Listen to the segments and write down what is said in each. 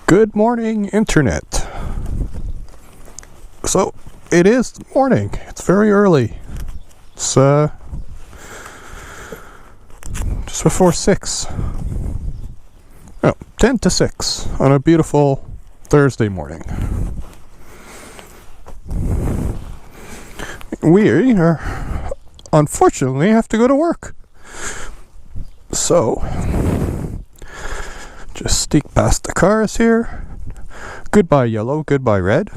Good morning, Internet. So, it is morning. It's very early. It's just before 6. No, 10 to 6 on a beautiful Thursday morning. We are, unfortunately, have to go to work. So, just sneak past the cars here. Goodbye yellow, goodbye red.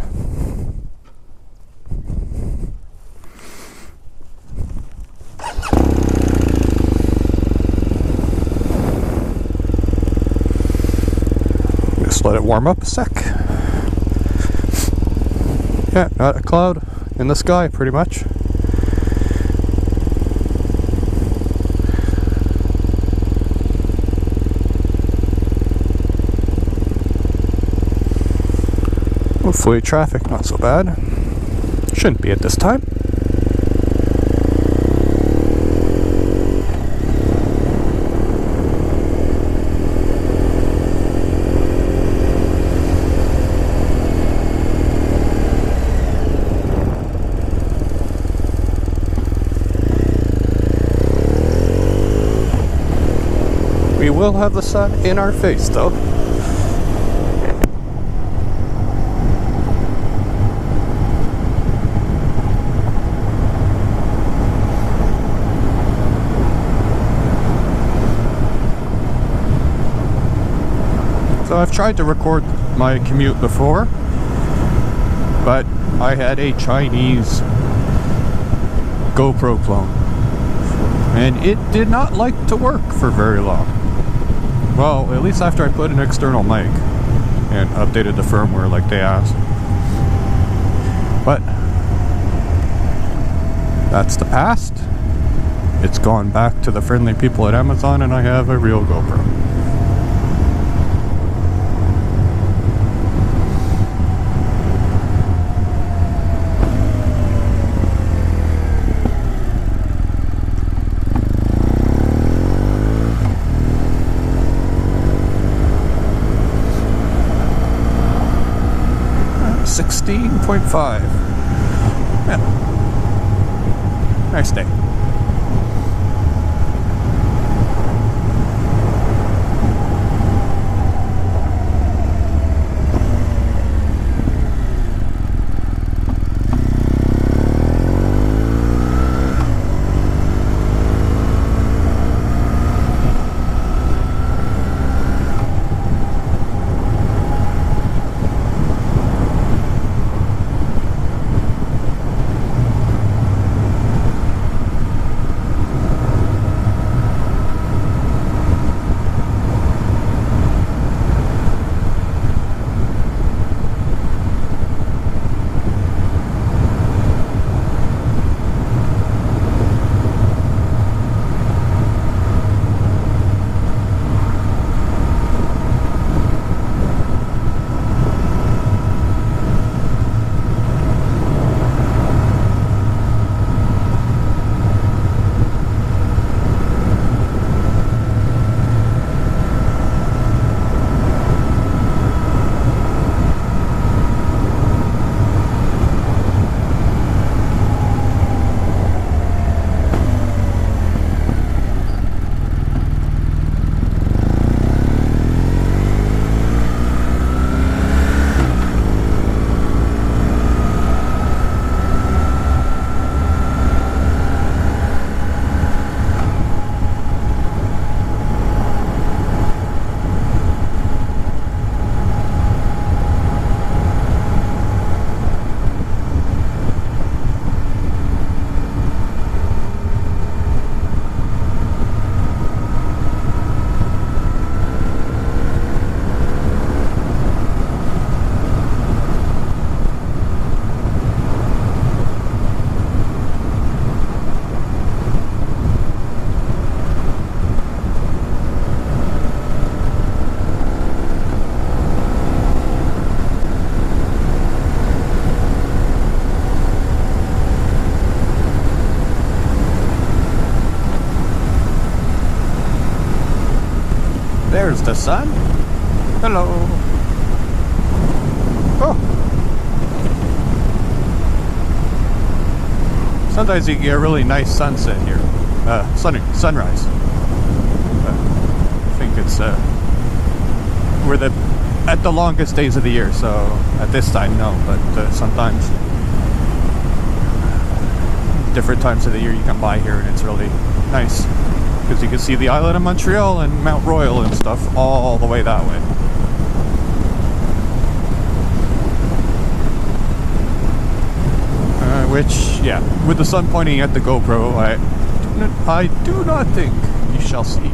Just let it warm up a sec. Yeah, not a cloud in the sky pretty much. Hopefully traffic not so bad. Shouldn't be at this time. We will have the sun in our face though. So I've tried to record my commute before, but I had a Chinese GoPro clone, and it did not like to work for very long. Well, at least after I put an external mic and updated the firmware like they asked. But that's the past. It's gone back to the friendly people at Amazon, and I have a real GoPro. .5. Yeah. Nice day. There's the sun. Hello. Oh! Sometimes you get a really nice sunset here. Sunrise. I think it's we're at the longest days of the year, so at this time no, but sometimes different times of the year you come by here and it's really nice because you can see the island of Montreal and Mount Royal and stuff all the way that way. Which, yeah, with the sun pointing at the GoPro, I do not think you shall see.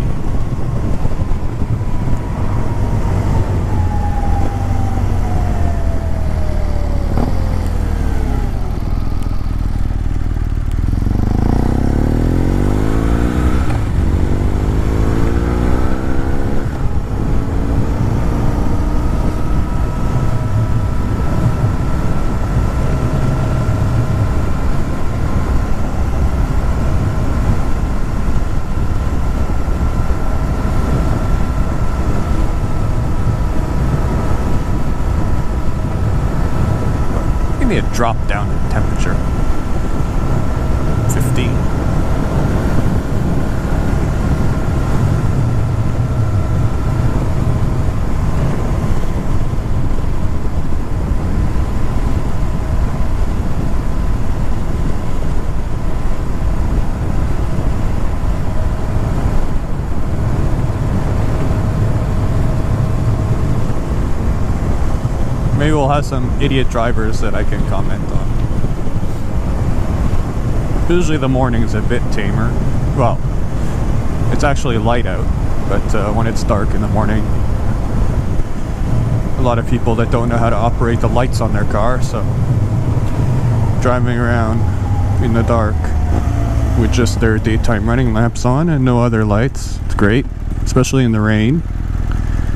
A drop down in temperature. 15. Maybe we'll have some idiot drivers that I can comment on. Usually the morning is a bit tamer. Well, it's actually light out, but when it's dark in the morning, a lot of people that don't know how to operate the lights on their car, so driving around in the dark with just their daytime running lamps on and no other lights, it's great, especially in the rain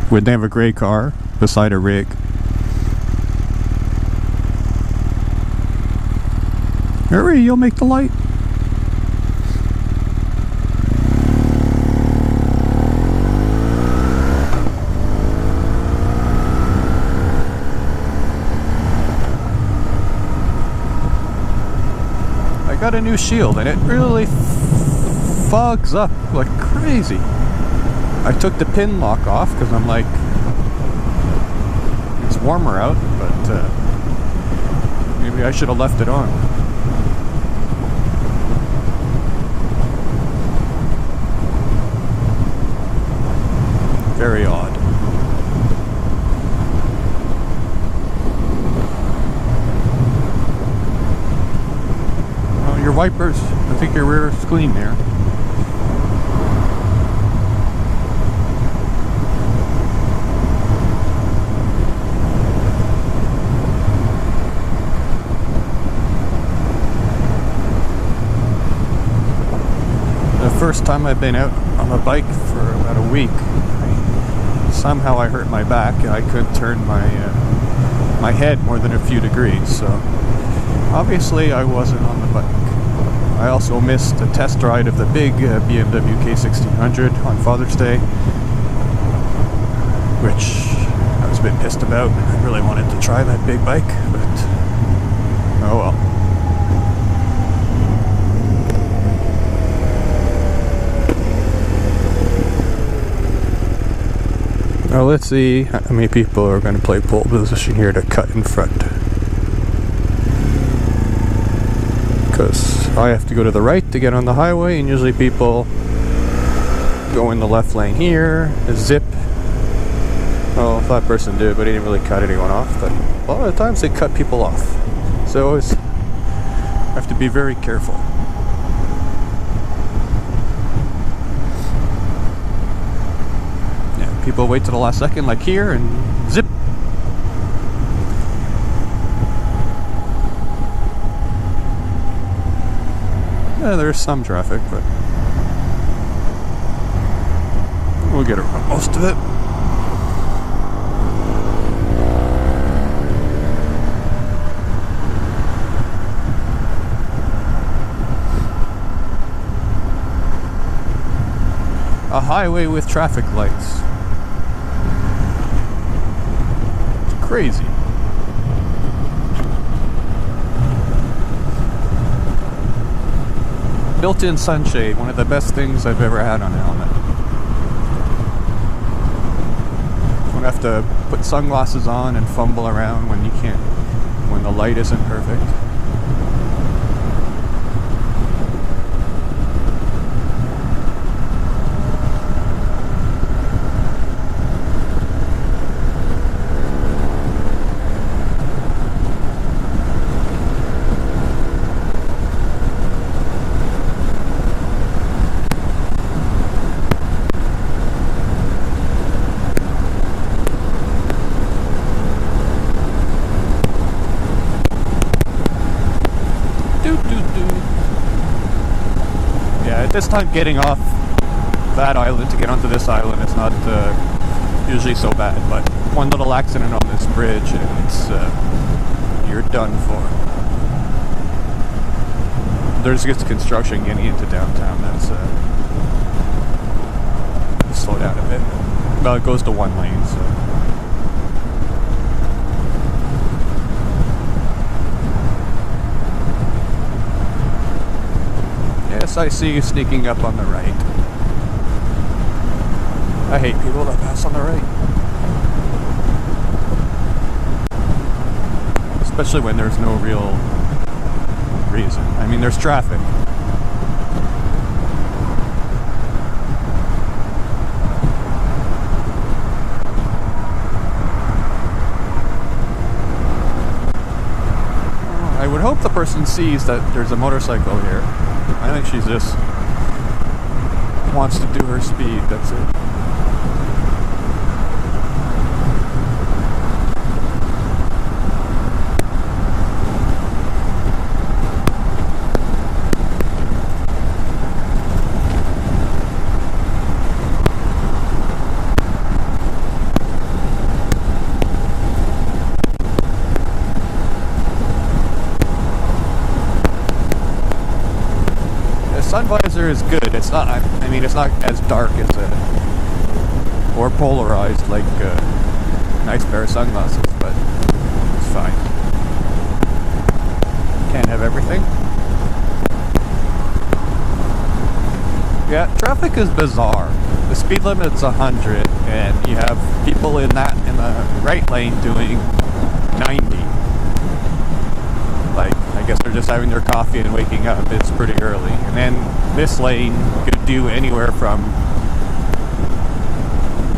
when they have a gray car beside a rig. Hurry, you'll make the light. I got a new shield and it really fogs up like crazy. I took the pin lock off because I'm like, it's warmer out, but maybe I should have left it on. Very odd. Well, your wipers, I think your rear is clean there. The first time I've been out on a bike for about a week, somehow I hurt my back and I couldn't turn my head more than a few degrees, so obviously I wasn't on the bike. I also missed a test ride of the big BMW K1600 on Father's Day, which I was a bit pissed about. I really wanted to try that big bike, but oh well. Now let's see how many people are going to play pole position here to cut in front. Because I have to go to the right to get on the highway, and usually people go in the left lane here, zip. Well, that person did, but he didn't really cut anyone off. But a lot of the times they cut people off. So always have to be very careful. People wait to the last second, like here, and zip. Yeah, there's some traffic, but we'll get around most of it. A highway with traffic lights. Crazy. Built-in sunshade, one of the best things I've ever had on a helmet. You don't have to put sunglasses on and fumble around when when the light isn't perfect. This time getting off that island to get onto this island is not usually so bad, but one little accident on this bridge and it's you're done for. There's just construction getting into downtown. That's slow down a bit. Well, it goes to one lane, so. Yes, I see you sneaking up on the right. I hate people that pass on the right. Especially when there's no real reason. I mean, there's traffic. I would hope the person sees that there's a motorcycle here. I think she just wants to do her speed, that's it. Sun visor is good. It's not. I mean, it's not as dark as or polarized like a nice pair of sunglasses, but it's fine. Can't have everything. Yeah, traffic is bizarre. The speed limit's 100, and you have people in the right lane doing 90. Like, I guess they're just having their coffee and waking up. It's pretty early. And then this lane could do anywhere from,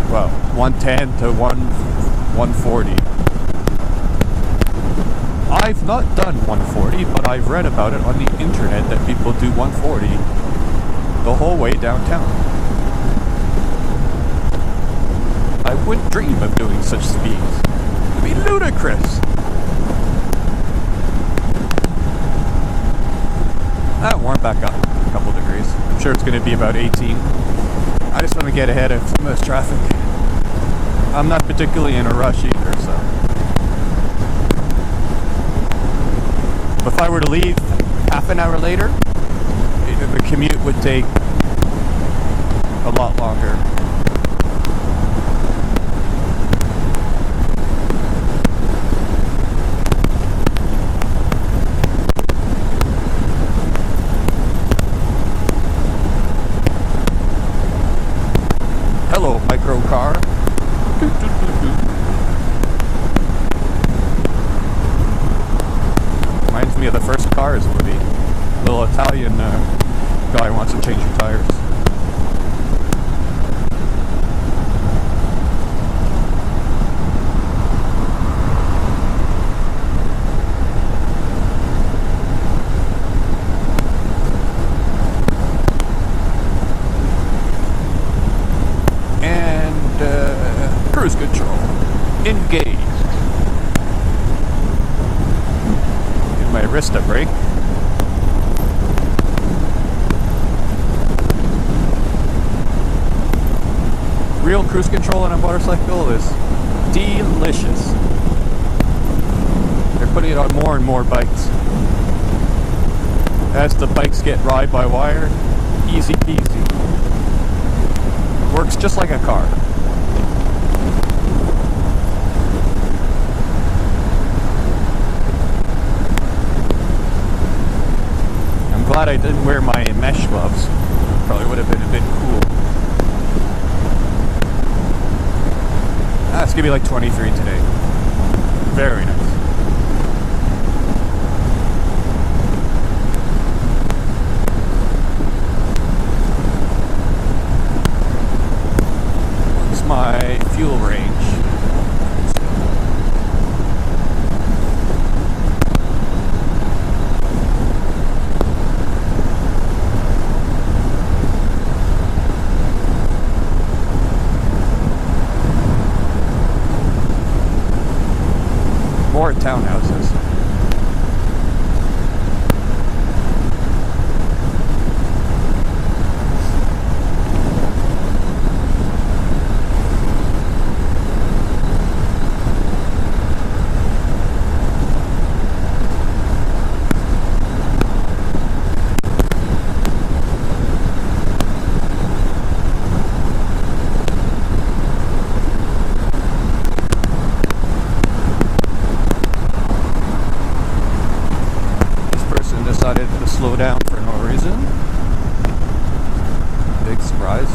well, 110 to 140. I've not done 140, but I've read about it on the internet that people do 140 the whole way downtown. I wouldn't dream of doing such speeds. It'd be ludicrous. Warm back up a couple degrees. I'm sure it's going to be about 18. I just want to get ahead of some of this traffic. I'm not particularly in a rush either, so. If I were to leave half an hour later, the commute would take a lot longer. Hello, micro car. Reminds me of the first Cars movie. Little Italian guy wants to change your tires. Cruise control engaged. Give my wrist a break. Real cruise control on a motorcycle is delicious. They're putting it on more and more bikes. As the bikes get ride-by-wire, easy peasy. Works just like a car. glad I didn't wear my mesh gloves. Probably would have been a bit cool. It's gonna be like 23 today. Very nice. What's my fuel range? More townhouses. Slow down for no reason. Big surprise.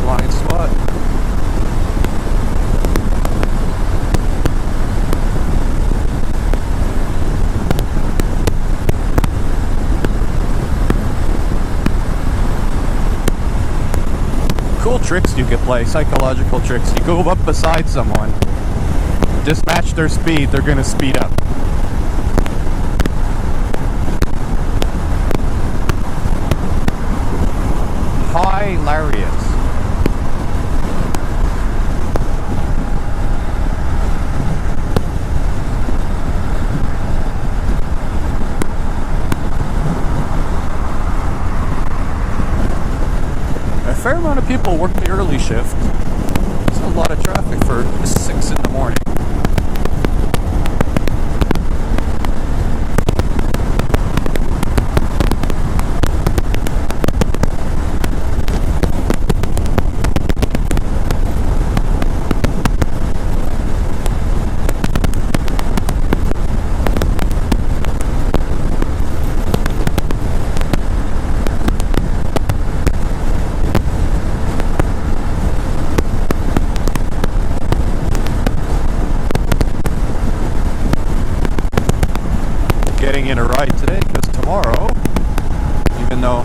Blind spot. Cool tricks you could play, psychological tricks. You go up beside someone, just match their speed, they're gonna speed up. Hilarious. A fair amount of people work the early shift. There's a lot of traffic for 6 in the morning. Getting in a ride today because tomorrow, even though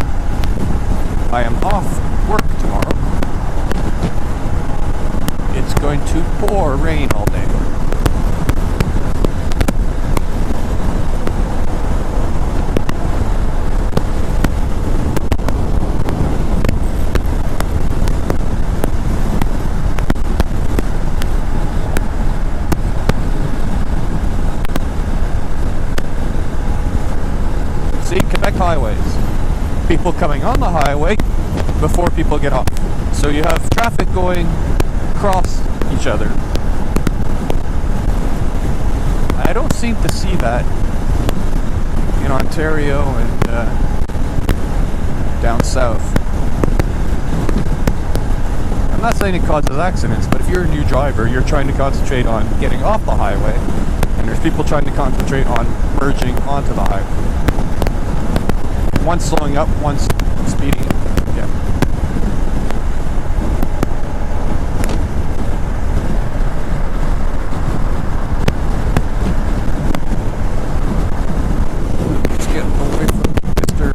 I am off work tomorrow, it's going to pour rain all day. See, Quebec highways. People coming on the highway before people get off. So you have traffic going across each other. I don't seem to see that in Ontario and down south. I'm not saying it causes accidents, but if you're a new driver, you're trying to concentrate on getting off the highway, and there's people trying to concentrate on merging onto the highway. One's slowing up, one's speeding. Yeah. Let's get away from Mr.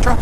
Truck.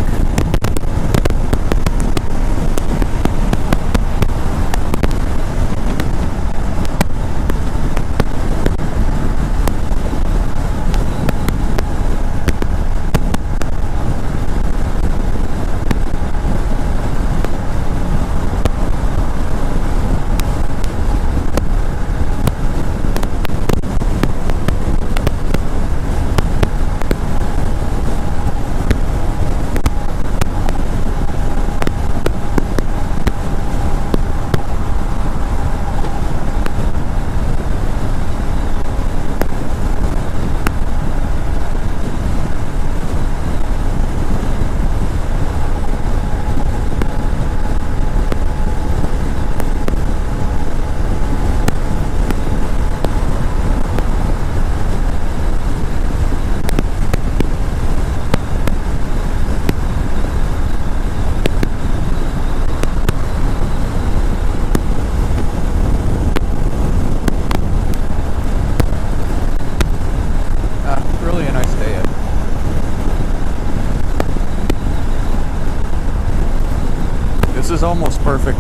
This is almost perfect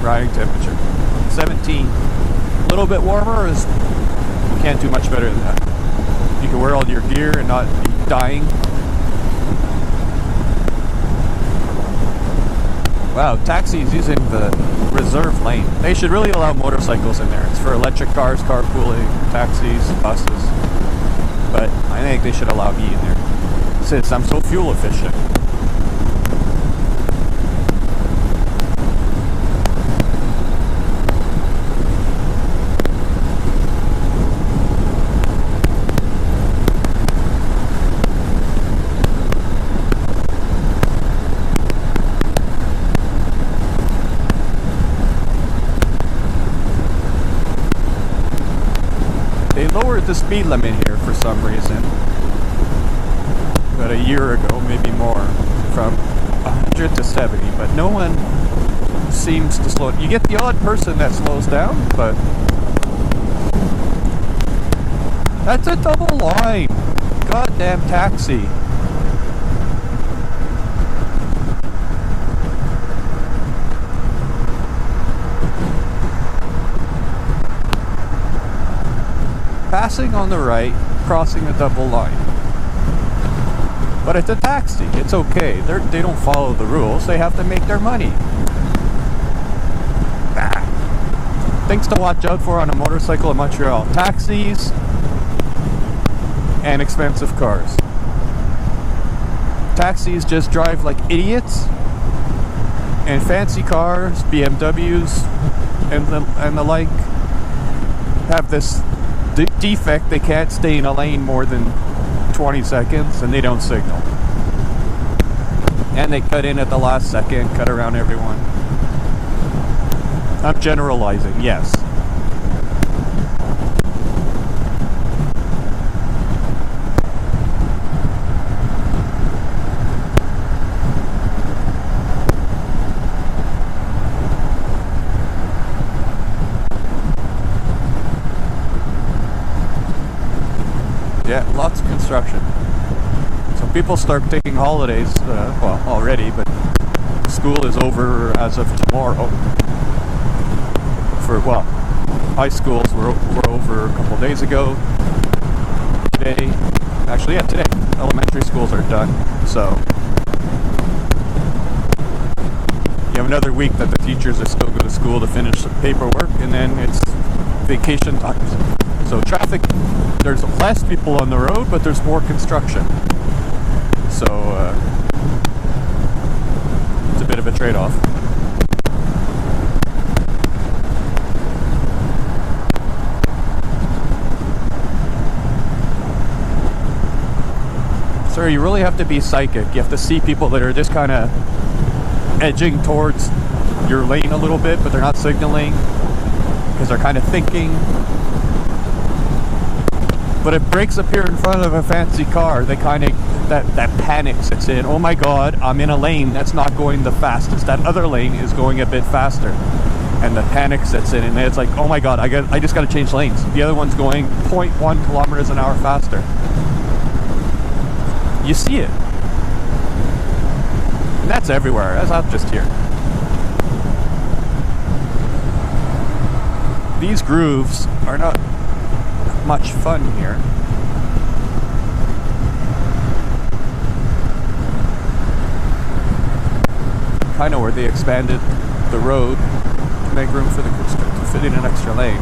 riding temperature. 17. A little bit warmer is, you can't do much better than that. You can wear all your gear and not be dying. Wow, taxis using the reserve lane. They should really allow motorcycles in there. It's for electric cars, carpooling, taxis, buses. But I think they should allow me in there, since I'm so fuel efficient. They lowered the speed limit here for some reason. About a year ago, maybe more, from 100 to 70, but no one seems to slow. You get the odd person that slows down, but that's a double line. Goddamn taxi. Passing on the right, crossing a double line. But it's a taxi, it's okay. They don't follow the rules, they have to make their money. Things to watch out for on a motorcycle in Montreal. Taxis and expensive cars. Taxis just drive like idiots, and fancy cars, BMWs and the like, have this defect. They can't stay in a lane more than 20 seconds and they don't signal. And they cut in at the last second, cut around everyone. I'm generalizing, yes. Yeah, lots of construction. So people start taking holidays, well, already, but school is over as of tomorrow. Well, high schools were over a couple days ago. Today, actually, yeah, today. Elementary schools are done, so you have another week that the teachers are still going to school to finish the paperwork, and then it's vacation times. So traffic, there's less people on the road, but there's more construction. So it's a bit of a trade-off. So you really have to be psychic. You have to see people that are just kind of edging towards your lane a little bit, but they're not signaling because they're kind of thinking. But if brakes appear in front of a fancy car, they kind of, that panic sets in. Oh my god, I'm in a lane that's not going the fastest. That other lane is going a bit faster. And the panic sets in, and it's like, oh my god, I just got to change lanes. The other one's going 0.1 kilometers an hour faster. You see it. And that's everywhere. That's not just here. These grooves are not much fun here. Kind of where they expanded the road to make room for the to fit in an extra lane.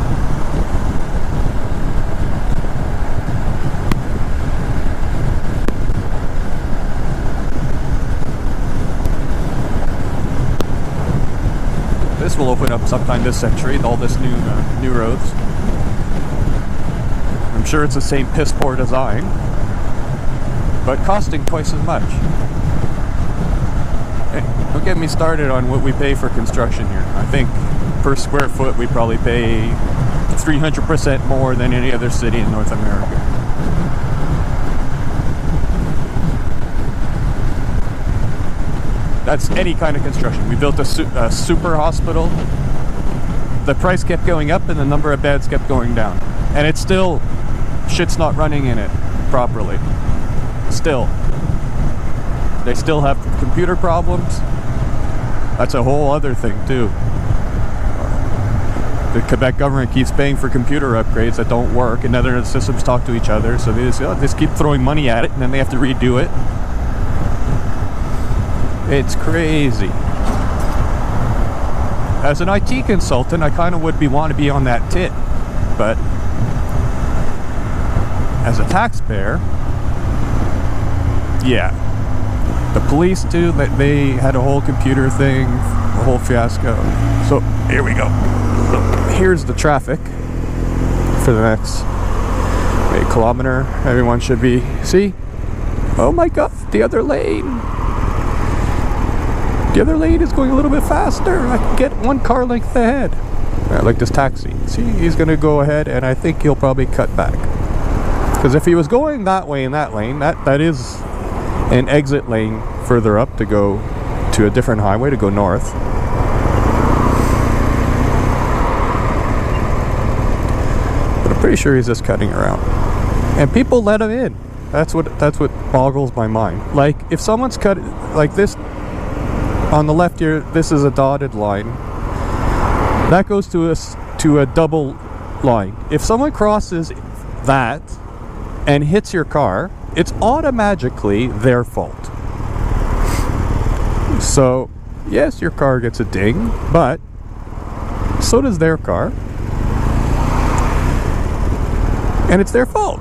This will open up sometime this century, all this new roads. I'm sure it's the same piss poor design, but costing twice as much. Hey, don't get me started on what we pay for construction here. I think per square foot we probably pay 300% more than any other city in North America. That's any kind of construction. We built a super hospital. The price kept going up and the number of beds kept going down. And it's still, shit's not running in it properly. Still. They still have computer problems. That's a whole other thing too. The Quebec government keeps paying for computer upgrades that don't work, and other systems talk to each other, so they just keep throwing money at it, and then they have to redo it. It's crazy. As an IT consultant, I kind of want to be on that tit, but as a taxpayer, yeah. The police too, they had a whole computer thing, a whole fiasco. So here we go. So here's the traffic for the next kilometer. Everyone should be, see? Oh my god, the other lane. The other lane is going a little bit faster. I can get one car length ahead. Like this taxi. See, he's going to go ahead, and I think he'll probably cut back. Because if he was going that way in that lane, that is an exit lane further up to go to a different highway to go north. But I'm pretty sure he's just cutting around. And people let him in. That's what boggles my mind. Like, if someone's cut like this on the left here, this is a dotted line. That goes to a double line. If someone crosses that and hits your car, it's automatically their fault. So, yes, your car gets a ding, but so does their car. And it's their fault.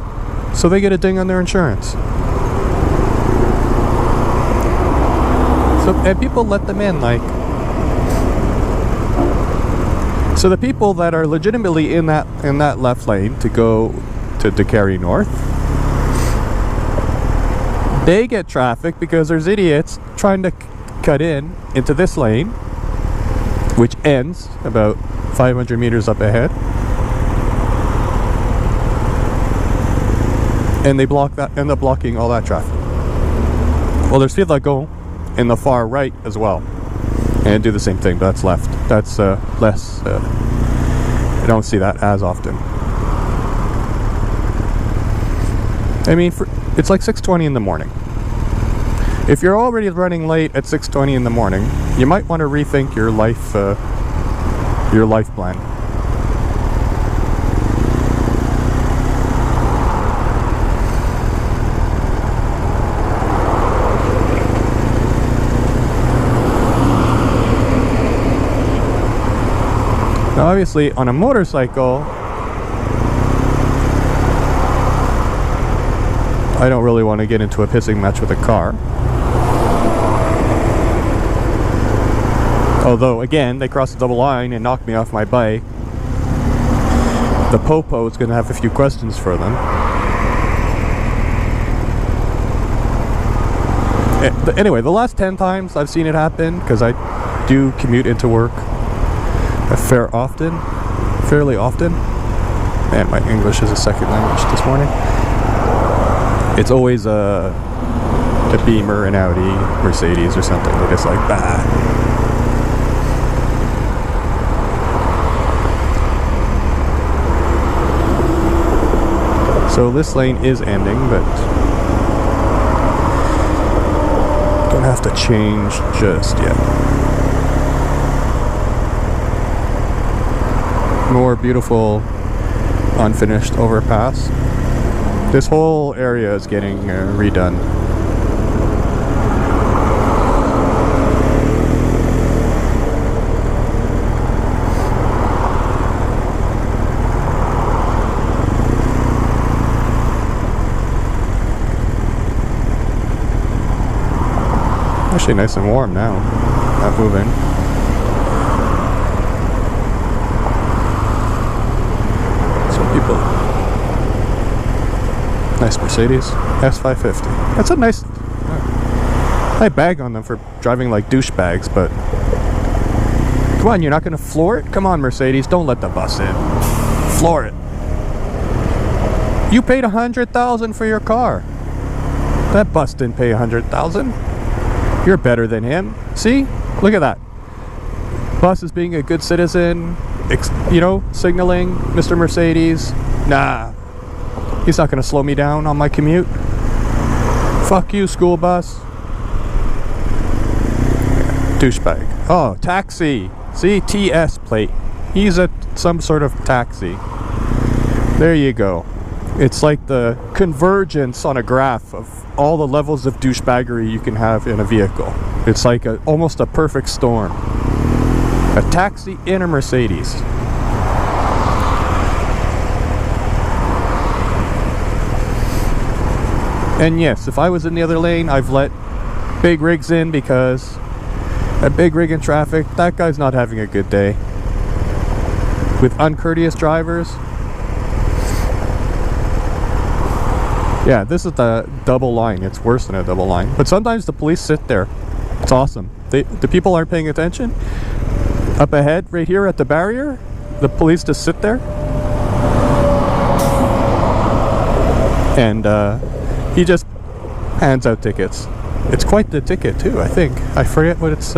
So they get a ding on their insurance. So, and people let them in, like. So the people that are legitimately in that left lane to go to carry north, they get traffic because there's idiots trying to cut into this lane, which ends about 500 meters up ahead, and they end up blocking all that traffic. Well, there's people that go in the far right as well and do the same thing, but that's left. That's less. I don't see that as often. I mean, it's like 6:20 in the morning. If you're already running late at 6:20 in the morning, you might want to rethink your life plan. Now, obviously, on a motorcycle, I don't really want to get into a pissing match with a car. Although, again, they crossed the double line and knocked me off my bike. The Popo is going to have a few questions for them. Anyway, the last 10 times I've seen it happen, because I do commute into work fairly often. Man, my English is a second language this morning. It's always a Beamer, an Audi, Mercedes or something. They're just like, bah. So this lane is ending, but don't have to change just yet. More beautiful unfinished overpass. This whole area is getting redone. Actually nice and warm now, not moving. People. Nice Mercedes S550. That's a nice. I bag on them for driving like douchebags, but come on, you're not gonna floor it? Come on, Mercedes, don't let the bus in. Floor it. You paid $100,000 for your car. That bus didn't pay $100,000. You're better than him. See? Look at that. Bus is being a good citizen. You know, signaling, Mr. Mercedes. Nah, he's not gonna slow me down on my commute. Fuck you, school bus. Douchebag. Oh, taxi. See, TS plate. He's at some sort of taxi. There you go. It's like the convergence on a graph of all the levels of douchebaggery you can have in a vehicle. It's like almost a perfect storm. A taxi in a Mercedes. And yes, if I was in the other lane, I've let big rigs in, because a big rig in traffic, that guy's not having a good day. With uncourteous drivers. Yeah, this is the double line. It's worse than a double line. But sometimes the police sit there. It's awesome. The people aren't paying attention. Up ahead, right here at the barrier, the police just sit there. And he just hands out tickets. It's quite the ticket too, I think. I forget what it's...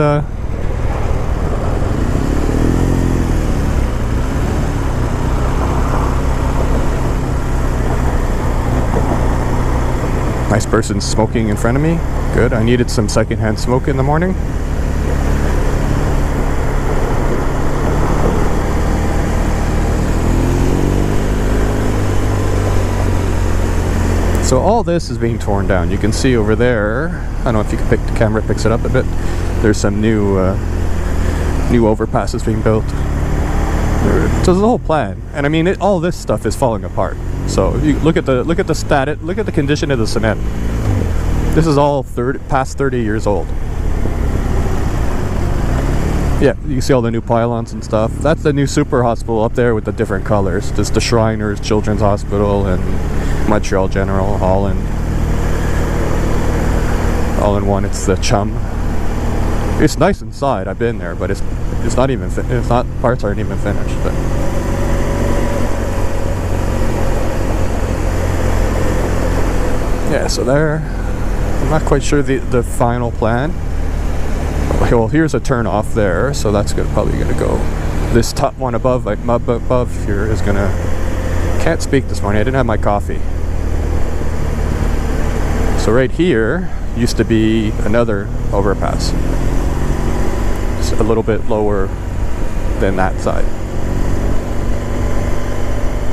Nice person smoking in front of me. Good. I needed some secondhand smoke in the morning. So all this is being torn down. You can see over there, I don't know if you can pick, the camera picks it up a bit. There's some new overpasses being built. So there's a whole plan, and I mean, all this stuff is falling apart. So you look at the status, look at the condition of the cement. This is all past 30 years old. Yeah, you can see all the new pylons and stuff. That's the new super hospital up there with the different colors. Just the Shriners Children's Hospital and Montreal General all in one. It's the Chum. It's nice inside. I've been there, but it's not even parts aren't even finished. But yeah, so there. I'm not quite sure the final plan. Well, here's a turn off there, so that's probably gonna go. This top one above, like above here, is gonna. Can't speak this morning. I didn't have my coffee. So right here used to be another overpass. It's a little bit lower than that side.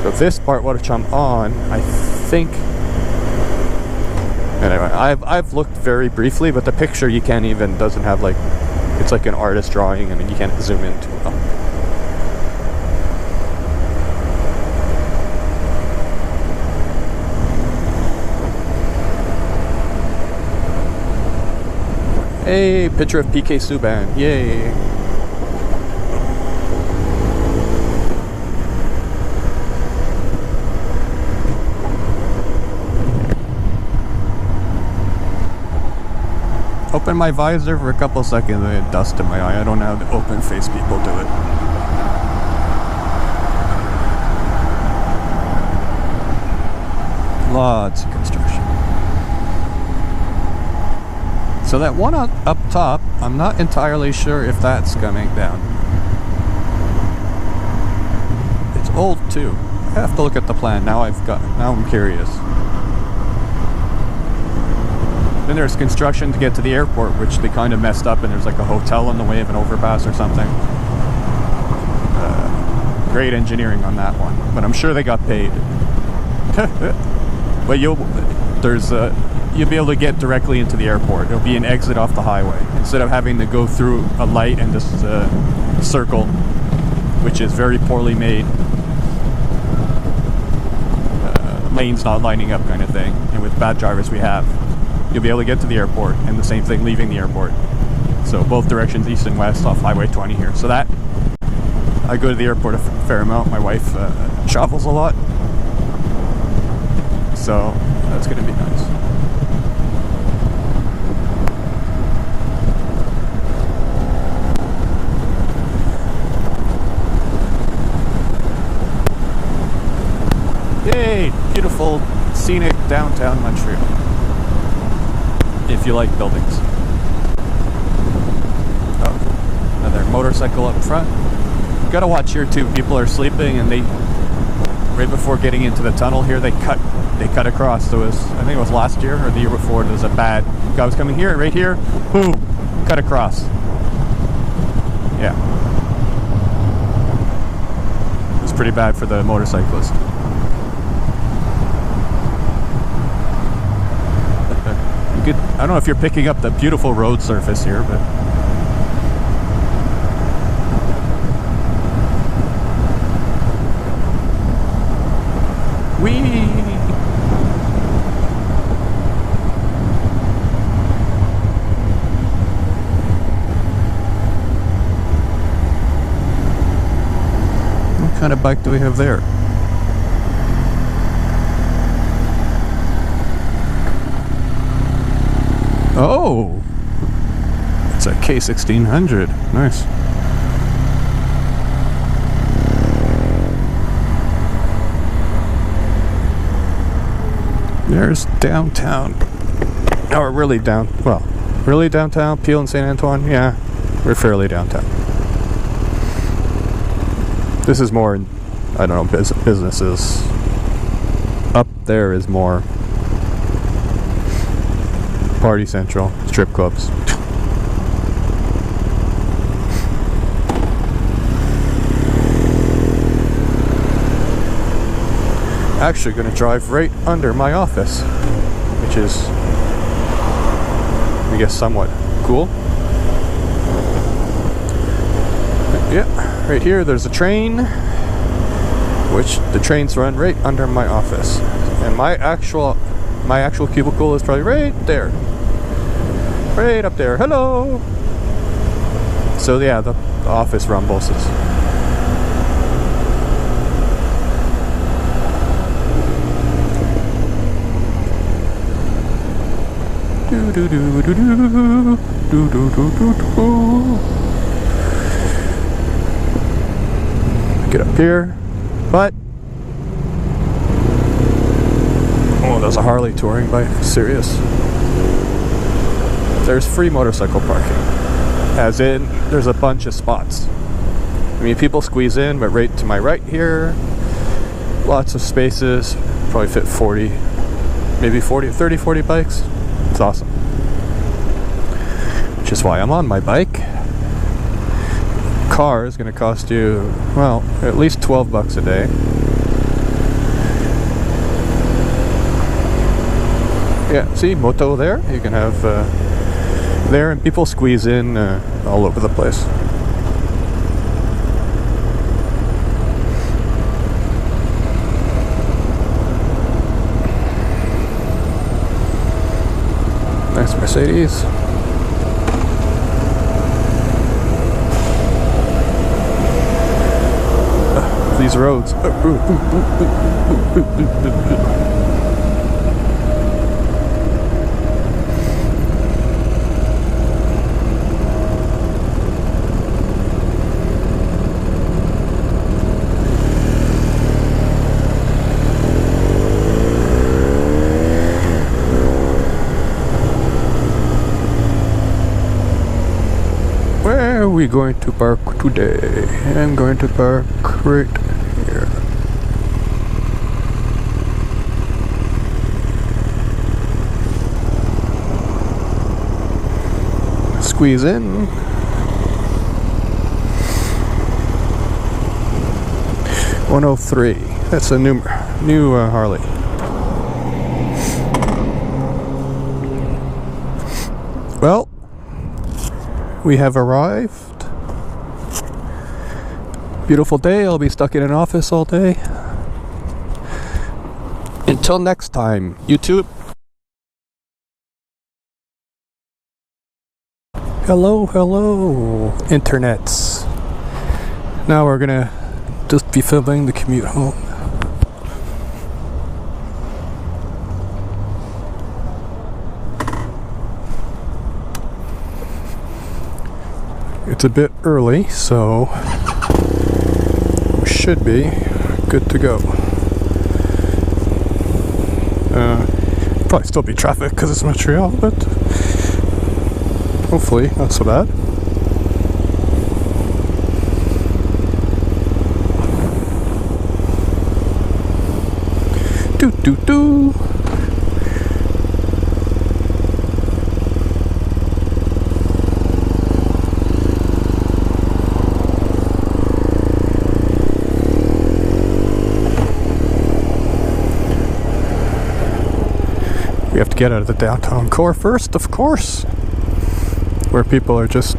So this part would have come on, I think. Anyway, I've looked very briefly, but the picture you can't even, doesn't have like, it's like an artist drawing, and you can't zoom in too well. Hey, picture of PK Subban, yay! Open my visor for a couple seconds and I had dust in my eye. I don't know how the open face people do it. Lots of construction. So that one up top, I'm not entirely sure if that's coming down. It's old too. I have to look at the plan. Now I'm curious. Then there's construction to get to the airport, which they kind of messed up, and there's like a hotel in the way of an overpass or something. Great engineering on that one, but I'm sure they got paid. But you'll be able to get directly into the airport. There'll be an exit off the highway instead of having to go through a light and just circle, which is very poorly made. Lanes not lining up kind of thing, and with bad drivers we have. You'll be able to get to the airport, and the same thing leaving the airport. So both directions, east and west, off Highway 20 here. So that, I go to the airport a fair amount. My wife travels a lot. So that's going to be nice. Yay! Beautiful, scenic downtown Montreal. If you like buildings. Oh, another motorcycle up front. You gotta watch here too. People are sleeping, and right before getting into the tunnel here, they cut across. There was, I think it was last year or the year before, there was a bad guy was coming here, right here, boom, cut across. Yeah. It's pretty bad for the motorcyclist. I don't know if you're picking up the beautiful road surface here, but whee! What kind of bike do we have there? Oh, it's a K1600. Nice. There's downtown. Or really really downtown, Peel and St. Antoine. Yeah, we're fairly downtown. This is more, I don't know, businesses. Up there is more Party Central, strip clubs. Actually going to drive right under my office, which is, I guess, somewhat cool. But yeah, right here there's a train, which the trains run right under my office, and my actual cubicle is probably right there. Right up there. Hello! So yeah, the office rumbles. Do do do do do do do do do. Get up here, but oh, there's a Harley touring bike. Serious. There's free motorcycle parking. As in, there's a bunch of spots. I mean, people squeeze in, but right to my right here, lots of spaces. Probably fit 40, maybe 30, 40 bikes. It's awesome. Which is why I'm on my bike. Car is going to cost you, well, at least $12 a day. Yeah, see, moto there. You can have there, and people squeeze in all over the place. Nice Mercedes. These roads. Where are we going to park today? I'm going to park right here. Squeeze in. $103. That's a new Harley. Well, we have arrived. Beautiful day. I'll be stuck in an office all day. Until next time, YouTube. Hello, internets. Now we're gonna just be filming the commute home. It's a bit early, so we should be good to go. Probably still be traffic because it's Montreal, but hopefully not so bad. Do. to get out of the downtown core first, of course, where people are just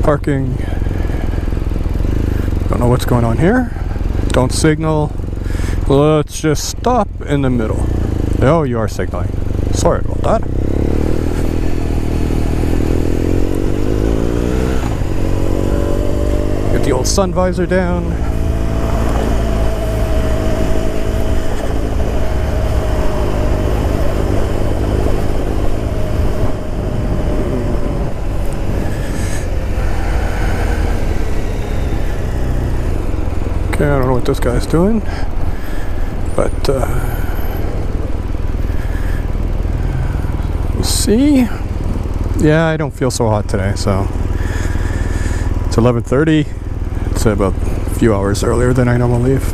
parking. Don't know what's going on here. Don't signal. Let's just stop in the middle. Oh, you are signaling. Sorry about that. Get the old sun visor down. Okay, I don't know what this guy's doing, but we'll see. Yeah, I don't feel so hot today, so it's 11:30. It's about a few hours earlier than I normally leave.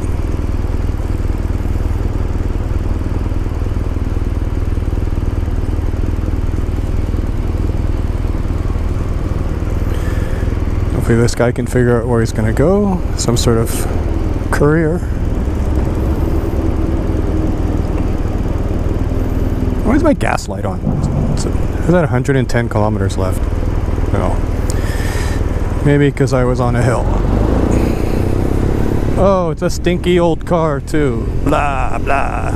Hopefully this guy can figure out where he's going to go. Some sort of courier. Why is my gas light on? Is that 110 kilometers left? No. Maybe because I was on a hill. Oh, it's a stinky old car too. Blah, blah.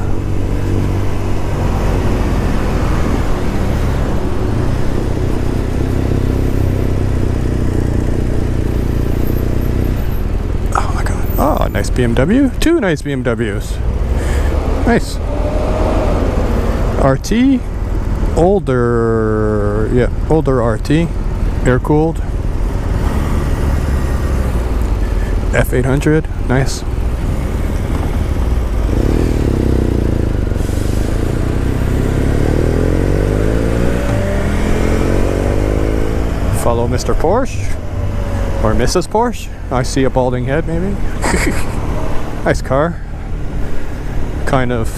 Oh my god. Oh, nice BMW. Two nice BMWs. Nice. RT. Older RT. Air-cooled. F800. Nice. Follow Mr. Porsche. Or Mrs. Porsche. I see a balding head, maybe. Nice car. Kind of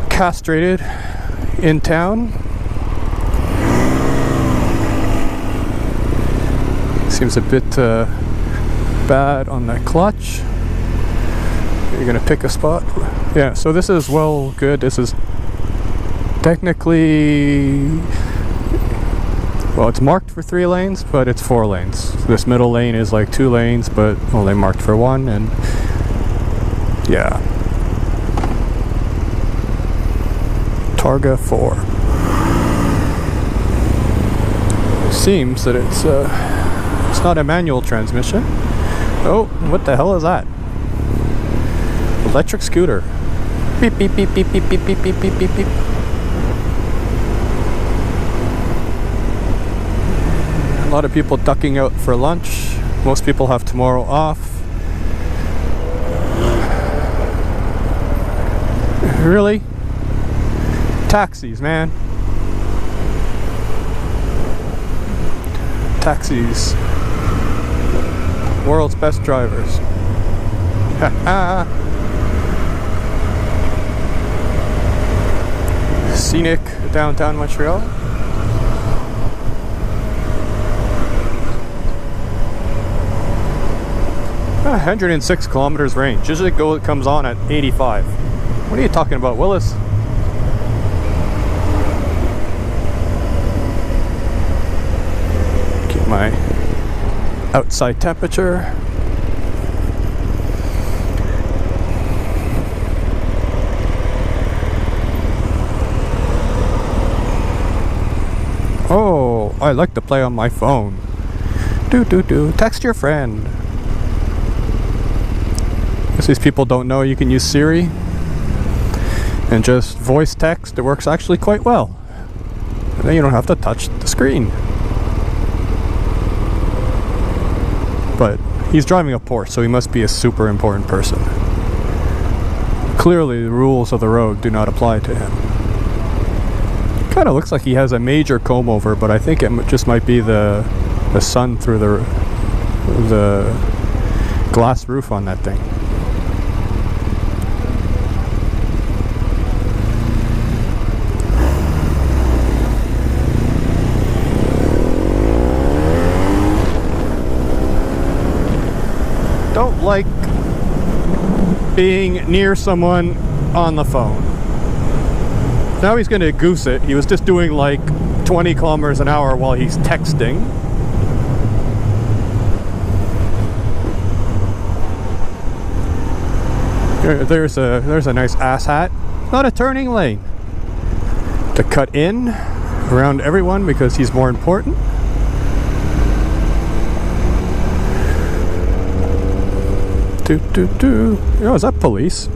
castrated in town. Seems a bit bad on the clutch. You're gonna pick a spot. Yeah, so this is good. This is technically, well, it's marked for 3 lanes, but it's 4 lanes. This middle lane is like 2 lanes, but only marked for 1, and yeah. Targa 4. Seems that it's not a manual transmission. Oh, what the hell is that? Electric scooter. Beep beep beep beep beep beep beep beep beep beep beep. A lot of people ducking out for lunch. Most people have tomorrow off. Really? Taxis, man. Taxis. World's best drivers. Scenic downtown Montreal. Ah, 106 kilometers range. Usually it comes on at 85. What are you talking about, Willis? Keep my outside temperature. Oh, I like to play on my phone. Text your friend. Because these people don't know you can use Siri and just voice text. It works actually quite well. And then you don't have to touch the screen. But he's driving a Porsche, so he must be a super important person. Clearly, the rules of the road do not apply to him. Kind of looks like he has a major comb over, but I think it just might be the sun through the glass roof on that thing. Don't like being near someone on the phone. Now he's going to goose it. He was just doing like 20 kilometers an hour while he's texting. There's a nice asshat. Not a turning lane. To cut in around everyone because he's more important. Oh, is that police?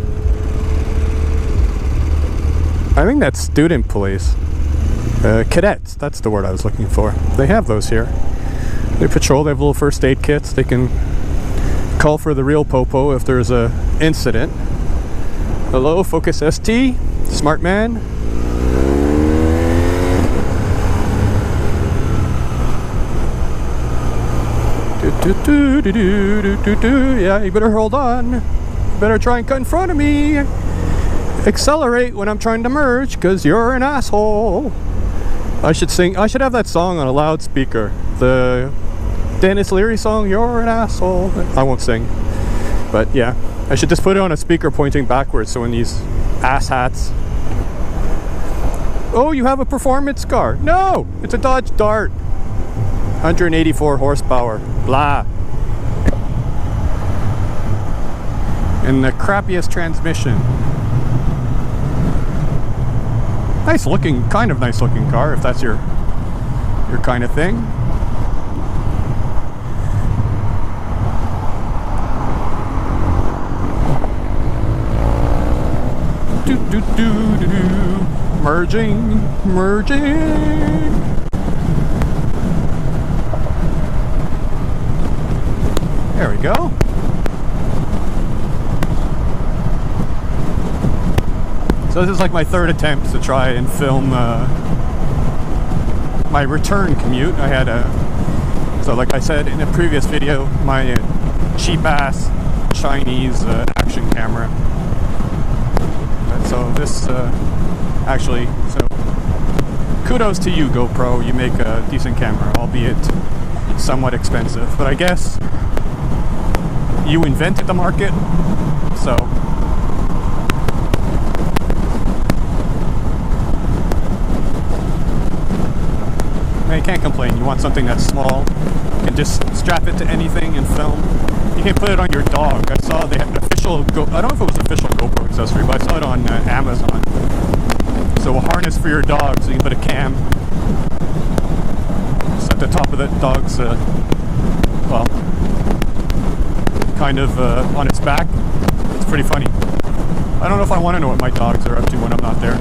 I think that's student police. Cadets, that's the word I was looking for. They have those here. They patrol, they have little first aid kits. They can call for the real popo if there's a incident. Hello, Focus ST, smart man. Yeah, you better hold on. You better try and cut in front of me. Accelerate when I'm trying to merge, because you're an asshole. I should have that song on a loudspeaker. The Dennis Leary song, You're an Asshole. I won't sing. But yeah, I should just put it on a speaker pointing backwards so when these asshats. Oh, you have a performance car. No, it's a Dodge Dart. 184 horsepower. Blah. And the crappiest transmission. Nice looking, kind of nice looking car if that's your kind of thing. Merging. There we go. So this is like my third attempt to try and film my return commute. I had so like I said in a previous video, my cheap ass Chinese action camera. So this actually, so kudos to you, GoPro. You make a decent camera, albeit somewhat expensive. But I guess you invented the market, so you can't complain. You want something that's small, you can just strap it to anything and film. You can put it on your dog. I saw they had an official I don't know if it was an official GoPro accessory, but I saw it on Amazon. So a harness for your dog, so you can put a cam just at the top of the dog's, well, kind of on its back. It's pretty funny. I don't know if I want to know what my dogs are up to when I'm not there.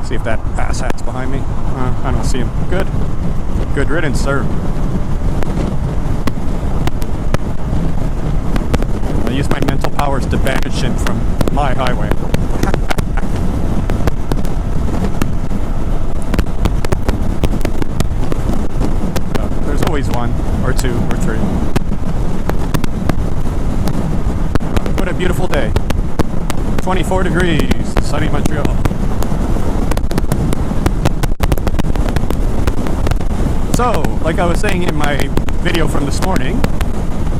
See if that asshat's behind me. I don't see him. Good. Good riddance, sir. I use my mental powers to banish him from my highway. There's always one, or two, or three. What a beautiful day. 24 degrees, sunny Montreal. So, like I was saying in my video from this morning,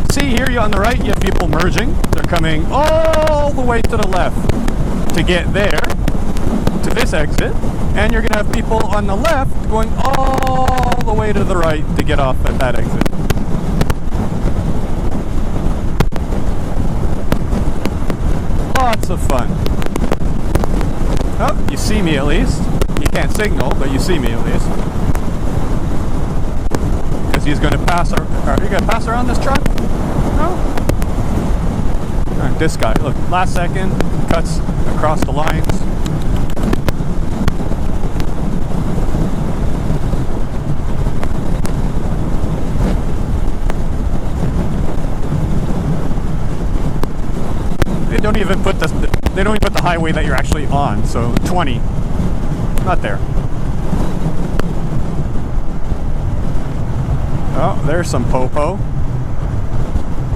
see here on the right, you have people merging. They're coming all the way to the left to get there, to this exit. And you're going to have people on the left going all the way to the right to get off at that exit. Lots of fun. Oh, you see me at least. You can't signal, but you see me at least. He's going to pass. Are you going to pass around this truck? No. Right, this guy. Look, last second cuts across the lines. They don't even put the highway that you're actually on. So 20, not there. Oh, there's some popo.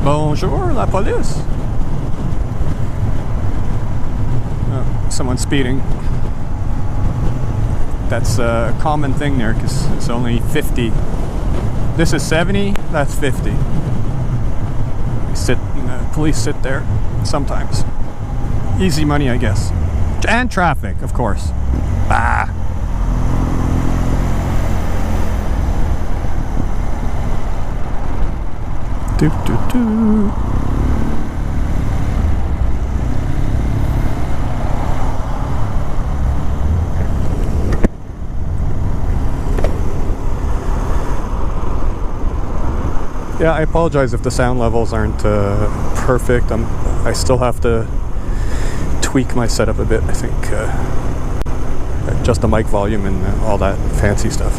Bonjour, la police. Oh, someone's speeding. That's a common thing there because it's only 50. This is 70, that's 50. police sit there sometimes. Easy money, I guess. And traffic, of course. Ah. Do, do, do. Yeah, I apologize if the sound levels aren't perfect. I still have to tweak my setup a bit. I think just the mic volume and all that fancy stuff.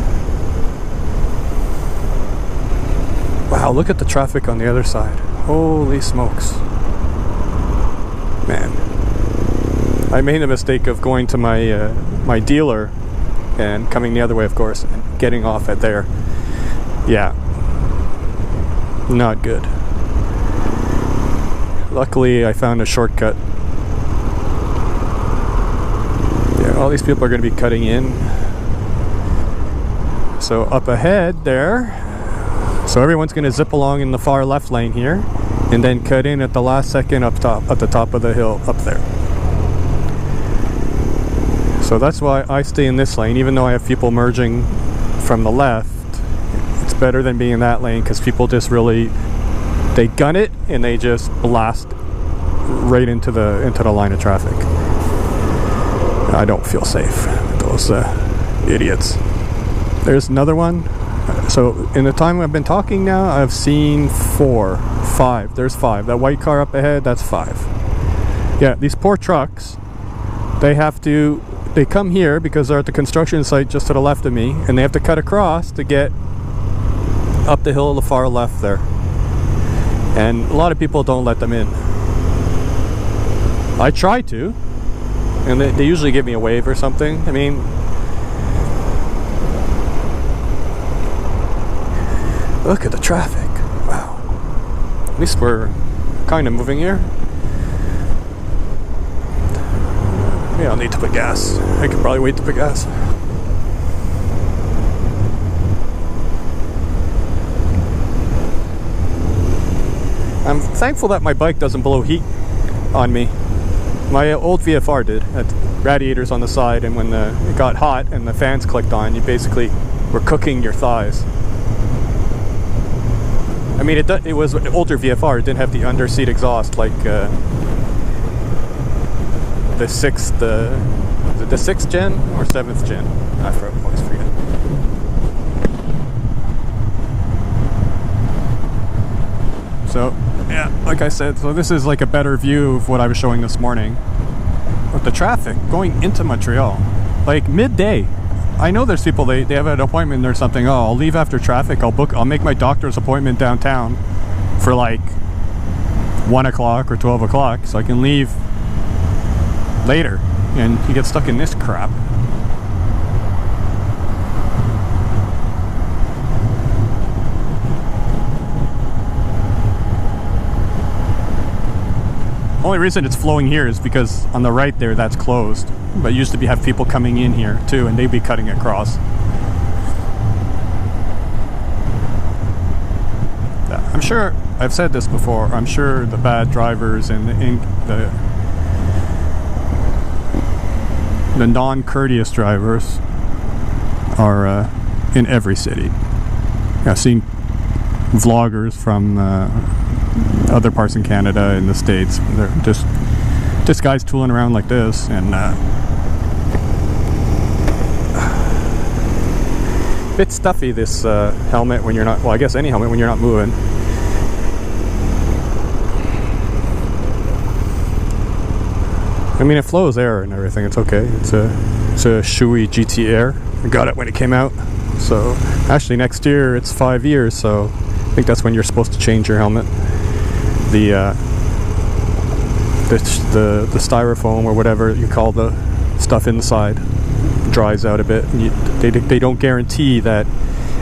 Wow, look at the traffic on the other side. Holy smokes. Man. I made the mistake of going to my my dealer and coming the other way, of course, and getting off at there. Yeah. Not good. Luckily, I found a shortcut. Yeah, all these people are going to be cutting in. So up ahead there. So everyone's going to zip along in the far left lane here, and then cut in at the last second up top, at the top of the hill up there. So that's why I stay in this lane, even though I have people merging from the left. It's better than being in that lane because people just really, they gun it and they just blast right into the line of traffic. I don't feel safe with those idiots. There's another one. So in the time I've been talking now, I've seen 5. There's 5. That white car up ahead, that's 5. Yeah, these poor trucks, they come here because they're at the construction site just to the left of me, and they have to cut across to get up the hill to the far left there. And a lot of people don't let them in. I try to, and they usually give me a wave or something. I mean, look at the traffic. Wow. At least we're kind of moving here. Yeah, I'll need to put gas. I could probably wait to put gas. I'm thankful that my bike doesn't blow heat on me. My old VFR did. Had radiators on the side, and when it got hot and the fans clicked on, you basically were cooking your thighs. I mean, it was an older VFR. It didn't have the underseat exhaust like the 6th, is it the 6th gen or 7th gen? I always forget. So, yeah, like I said, so this is like a better view of what I was showing this morning. With the traffic going into Montreal, like midday. I know there's people, they have an appointment or something. Oh, I'll leave after traffic. I'll make my doctor's appointment downtown for like 1 o'clock or 12 o'clock so I can leave later. And you get stuck in this crap. Only reason it's flowing here is because on the right there, that's closed. But used to have people coming in here too, and they'd be cutting across. Yeah, I'm sure, I've said this before, I'm sure the bad drivers and the non-courteous drivers are in every city. I've seen vloggers from other parts in Canada and the States. They're just guys tooling around like this, and bit stuffy, this helmet when you're not, well, I guess any helmet when you're not moving. I mean, it flows air and everything, it's okay. It's a Shui GT Air. I got it when it came out. So actually next year it's 5 years, so I think that's when you're supposed to change your helmet. The styrofoam or whatever you call the stuff inside dries out a bit, and they don't guarantee that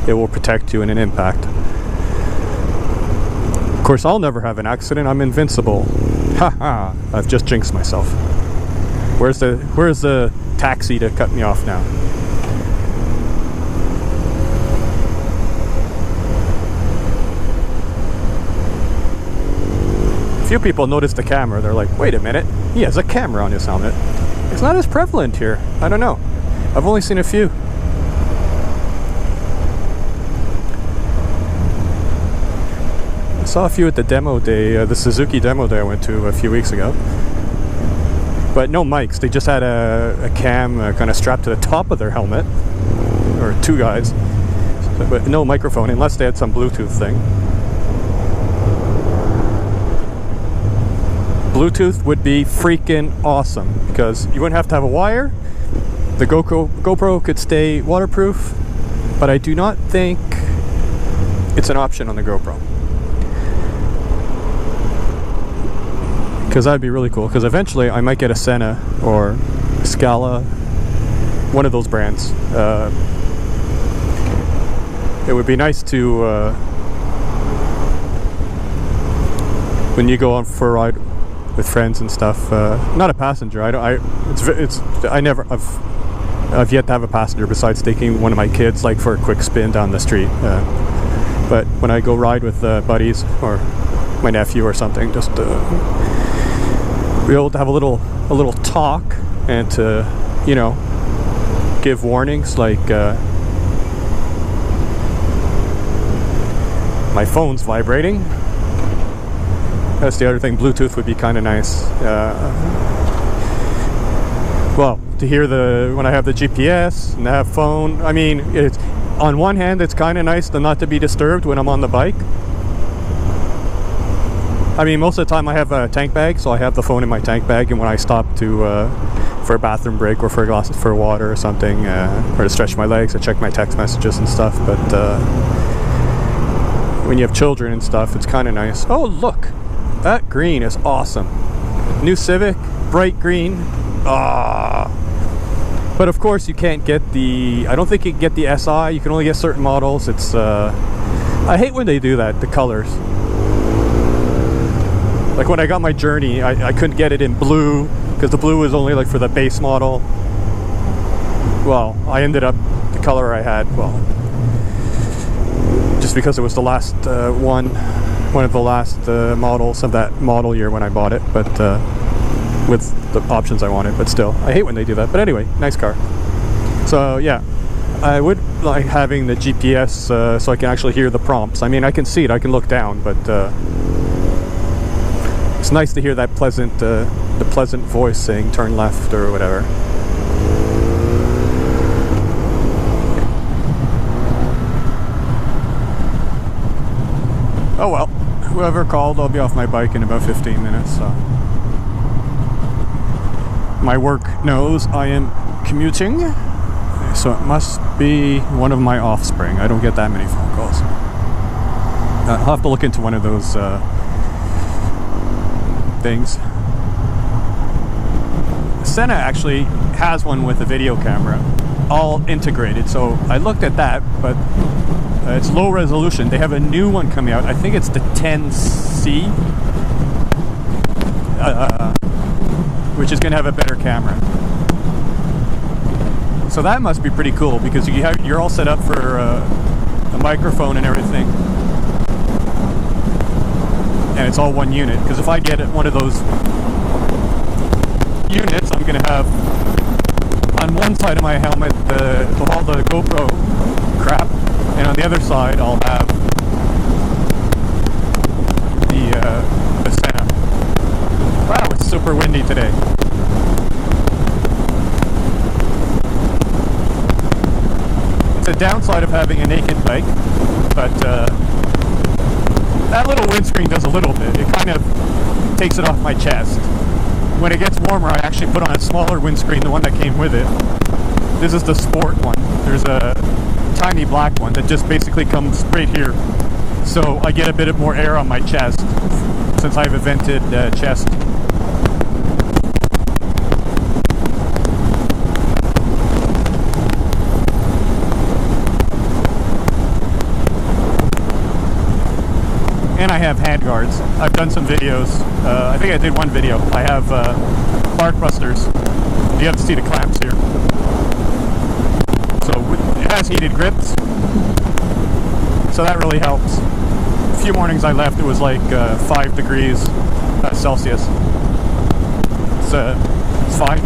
it will protect you in an impact. Of course, I'll never have an accident. I'm invincible. Haha! I've just jinxed myself. Where's the taxi to cut me off now? few people noticed the camera. They're like, wait a minute, he has a camera on his helmet. It's not as prevalent here. I don't know. I've only seen a few. I saw a few at the demo day, the Suzuki demo day I went to a few weeks ago. But no mics. They just had a cam kind of strapped to the top of their helmet, or two guys, but no microphone unless they had some Bluetooth thing. Bluetooth would be freaking awesome because you wouldn't have to have a wire. The GoPro could stay waterproof, but I do not think it's an option on the GoPro. Because that'd be really cool, because eventually I might get a Senna or Scala, one of those brands. It would be nice to, when you go on for a ride with friends and stuff, not a passenger. I've yet to have a passenger besides taking one of my kids, like for a quick spin down the street. But when I go ride with buddies or my nephew or something, just be able to have a little talk and to, you know, give warnings like my phone's vibrating. That's the other thing. Bluetooth would be kind of nice. Well, to hear when I have the GPS and I have phone. I mean, it's on one hand it's kind of nice to not to be disturbed when I'm on the bike. I mean, most of the time I have a tank bag, so I have the phone in my tank bag, and when I stop for a bathroom break or for a glass for water or something, or to stretch my legs, I check my text messages and stuff. But when you have children and stuff, it's kind of nice. Oh, look! That green is awesome. New Civic, bright green. Ah. But of course you can't get I don't think you can get the SI. You can only get certain models. It's I hate when they do that, the colors. Like when I got my Journey, I couldn't get it in blue because the blue was only like for the base model. Well, I ended up the color I had, well, just because it was the last one of the last models of that model year when I bought it, but with the options I wanted. But still, I hate when they do that. But anyway, nice car. So yeah, I would like having the GPS so I can actually hear the prompts. I mean, I can see it, I can look down, but it's nice to hear that pleasant the pleasant voice saying turn left or whatever. Oh well, whoever called, I'll be off my bike in about 15 minutes, so. My work knows I am commuting, so it must be one of my offspring. I don't get that many phone calls. I'll have to look into one of those things. Senna actually has one with a video camera, all integrated, so I looked at that, but it's low resolution. They have a new one coming out. I think it's the 10C, which is going to have a better camera. So that must be pretty cool because you're all set up for a microphone and everything, and it's all one unit. Because if I get one of those units, I'm going to have on one side of my helmet all the GoPro crap, and on the other side I'll have the Senna. Wow, it's super windy today. It's a downside of having a naked bike, but that little windscreen does a little bit. It kind of takes it off my chest. When it gets warmer, I actually put on a smaller windscreen, the one that came with it. This is the Sport one. There's a tiny black one that just basically comes right here. So I get a bit more air on my chest since I have a vented chest. And I have hand guards. I've done some videos. I think I did one video. I have bark busters. You have to see the clamps here. So it has heated grips. So that really helps. A few mornings I left, it was like 5 degrees. Celsius. It's fine.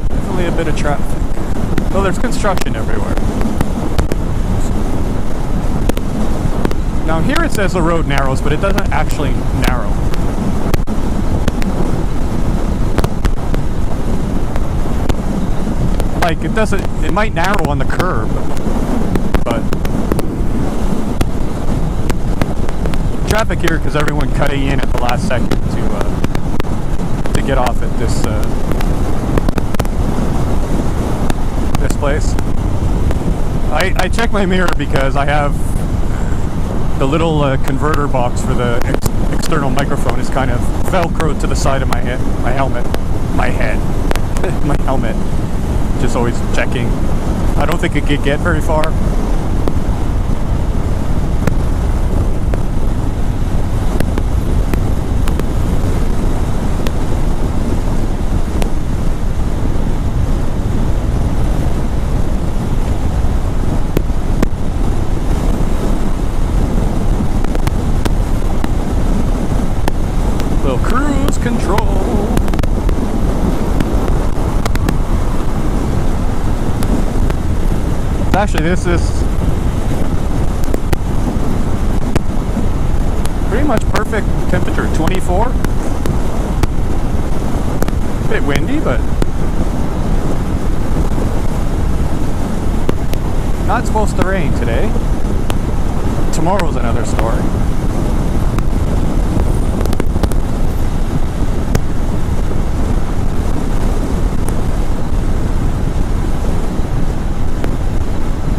Definitely a bit of traffic. Well, there's construction everywhere. Now here it says the road narrows, but it doesn't actually narrow. Like it might narrow on the curb, but traffic here because everyone cutting in at the last second to get off at this place. I check my mirror because I have the little converter box for the external microphone is kind of velcroed to the side of my helmet. Just always checking. I don't think it could get very far. Cruise control. Actually, this is pretty much perfect temperature. 24. A bit windy, but not supposed to rain today. Tomorrow's another story.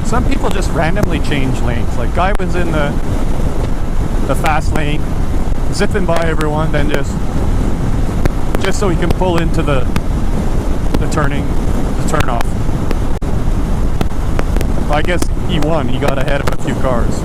Some people just randomly change lanes. Like guy was in the fast lane, zipping by everyone, then just so he can pull into the turn off. Well, I guess he won. He got ahead of a few cars.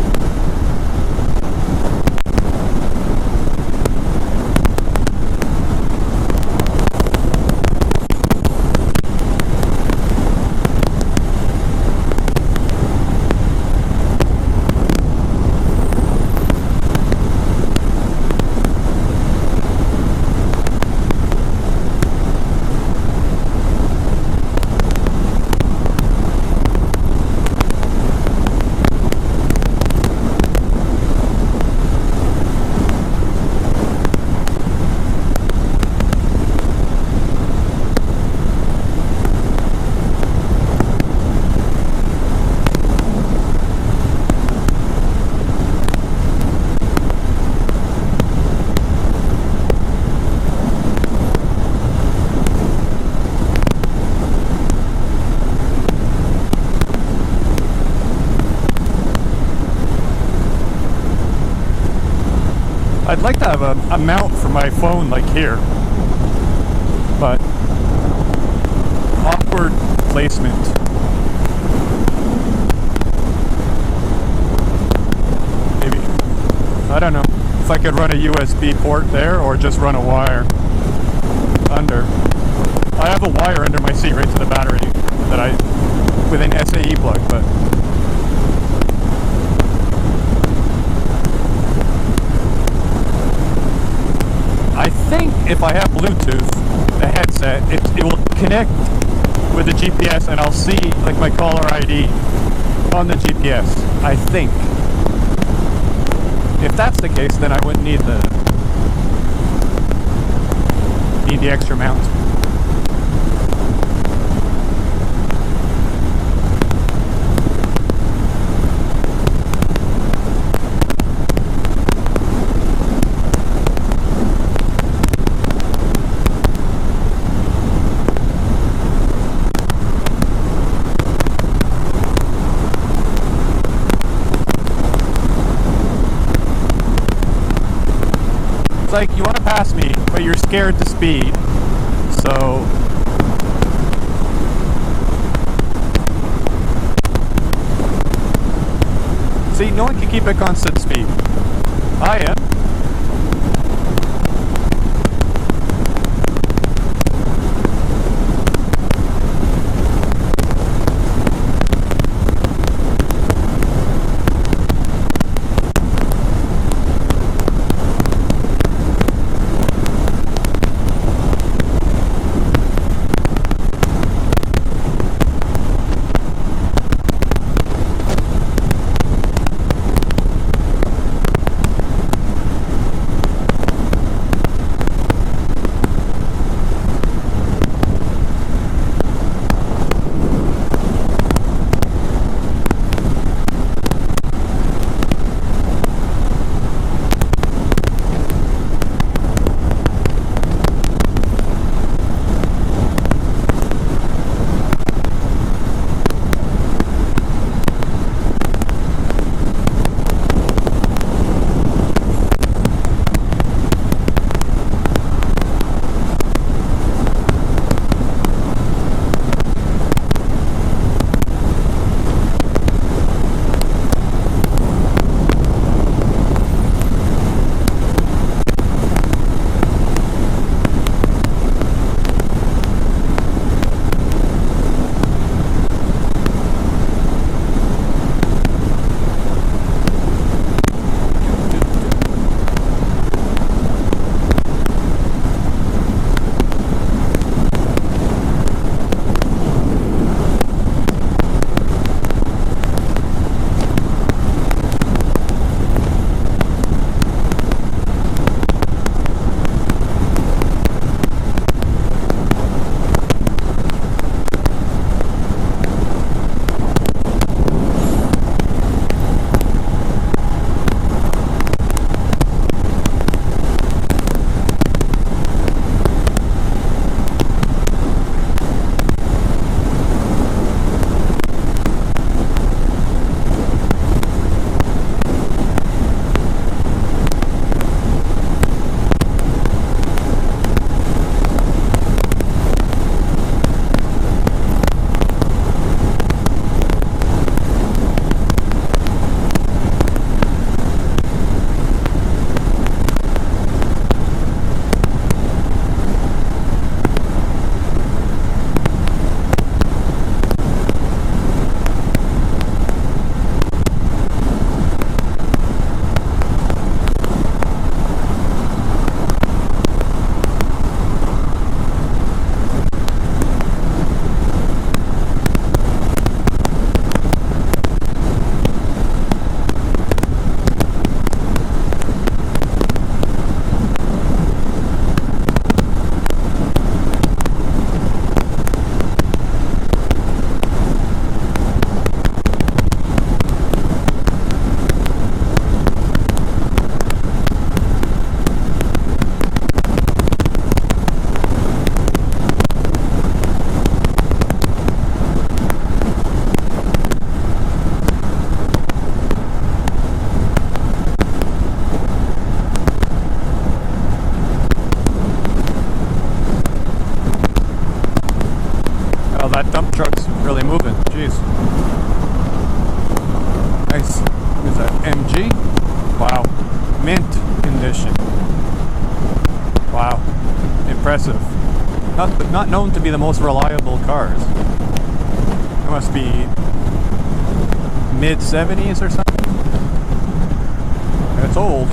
I'd like to have a mount for my phone like here, but awkward placement. Maybe, I don't know, if I could run a USB port there or just run a wire under. I have a wire under my seat right to the battery with an SAE plug, but I think if I have Bluetooth, the headset, it will connect with the GPS and I'll see like my caller ID on the GPS, I think. If that's the case, then I wouldn't need the extra mount. Like you want to pass me, but you're scared to speed, so See, no one can keep a constant speed. I am. truck's really moving. Jeez. Nice. Is that MG? Wow. Mint condition. Wow. Impressive. Not known to be the most reliable cars. It must be mid-70s or something. It's old.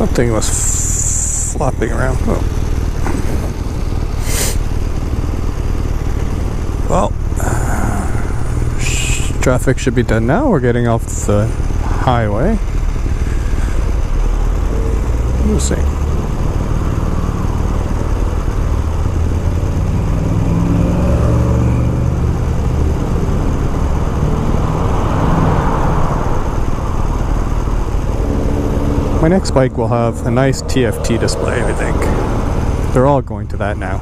Something was flopping around. Oh. Well, traffic should be done now. We're getting off the highway. We'll see. My next bike will have a nice TFT display, I think. They're all going to that now.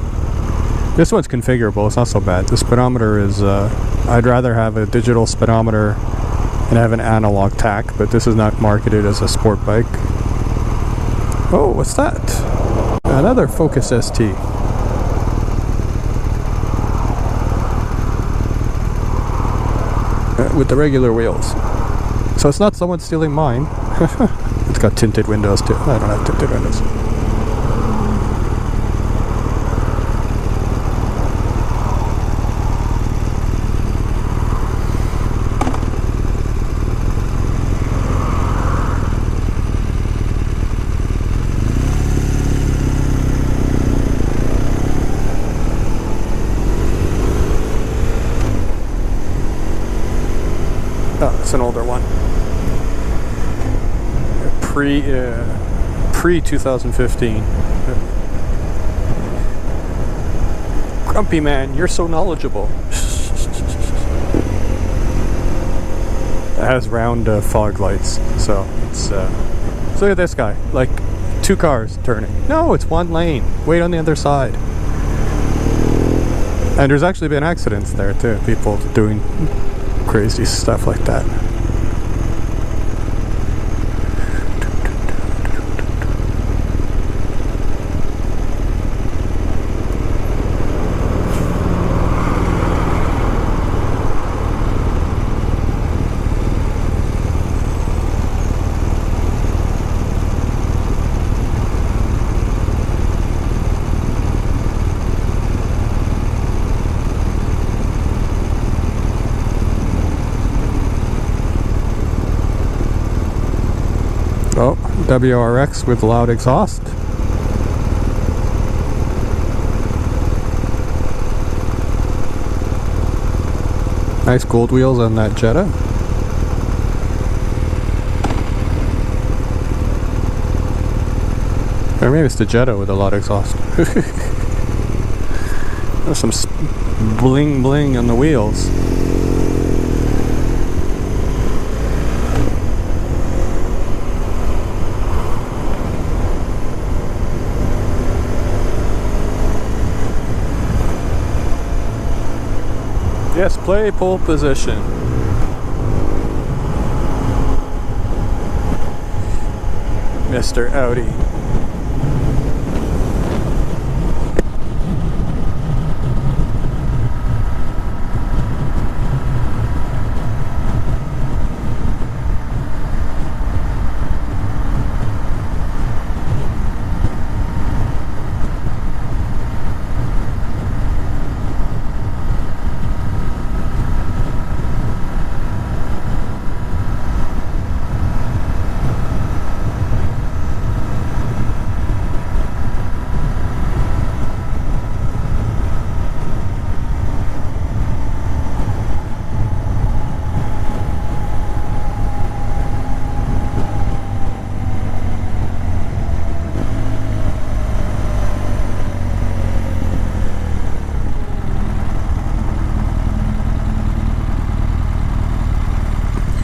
This one's configurable, it's not so bad. The speedometer is, I'd rather have a digital speedometer and have an analog tack, but this is not marketed as a sport bike. Oh, what's that? Another Focus ST. With the regular wheels. So it's not someone stealing mine. It's got tinted windows too. I don't have tinted windows. Oh, it's an older one. Pre 2015. Grumpy man, you're so knowledgeable. It has round fog lights, so it's. So look at this guy, like 2 cars turning. No, it's 1 lane. Wait on the other side. And there's actually been accidents there too. People doing crazy stuff like that. Oh, WRX with loud exhaust. Nice gold wheels on that Jetta. Or maybe it's the Jetta with a loud exhaust. There's some bling bling on the wheels. Yes, play pole position. Mr. Audi.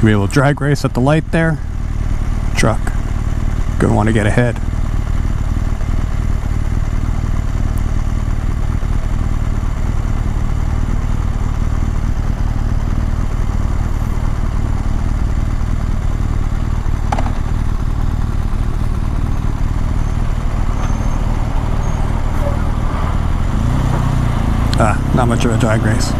Be a little drag race at the light there. Truck. Gonna want to get ahead. Not much of a drag race.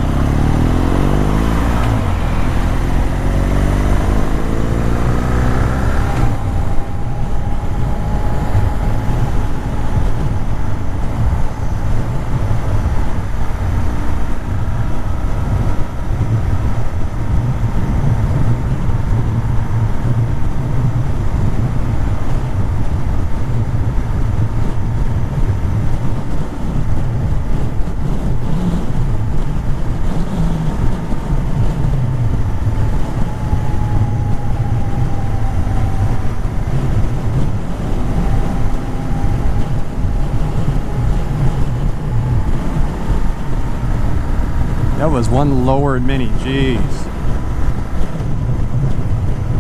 That was one lowered Mini, jeez.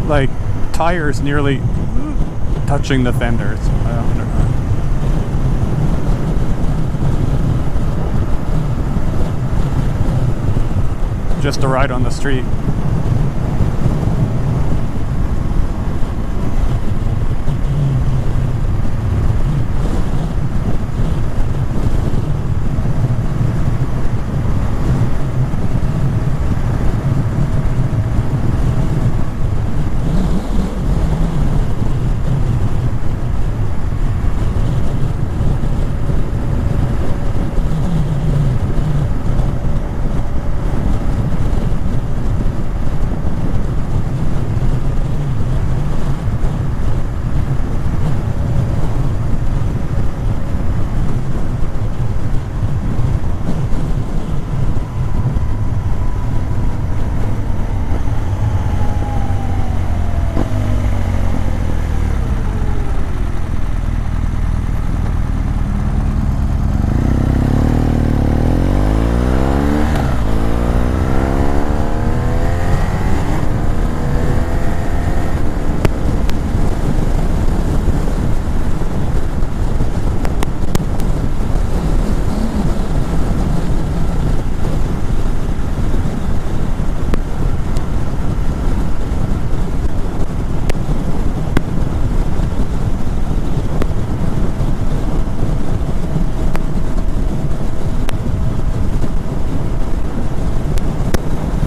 Like, tires nearly touching the fenders. Just a ride on the street.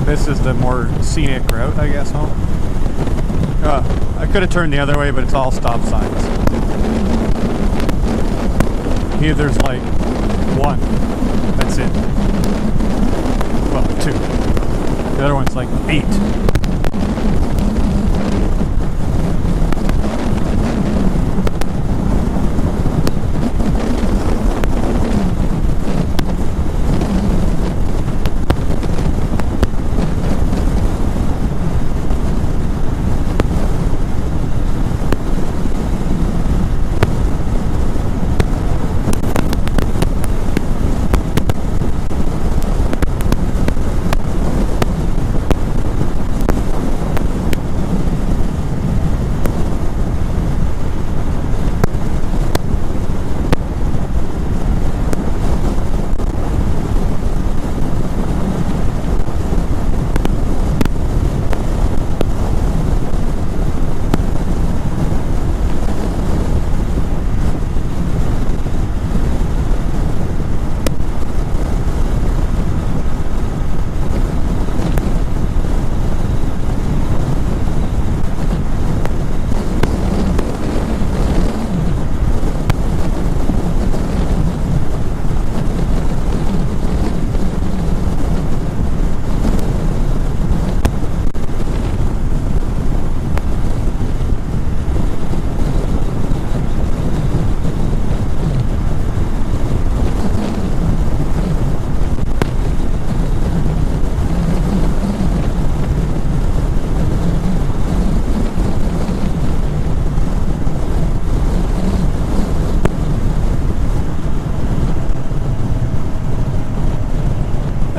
This is the more scenic route, I guess, home. I could have turned the other way, but it's all stop signs. Here there's like one. That's it. Well, two. The other one's like 8.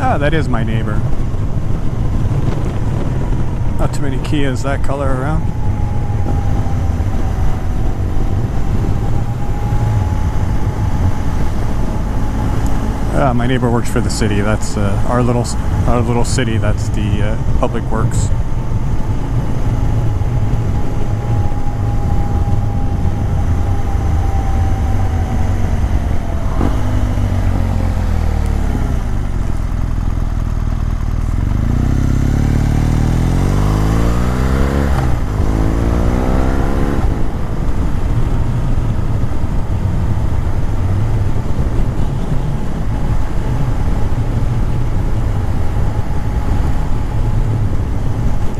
Ah, that is my neighbor. Not too many Kias that color around. My neighbor works for the city. That's our little city. That's the public works.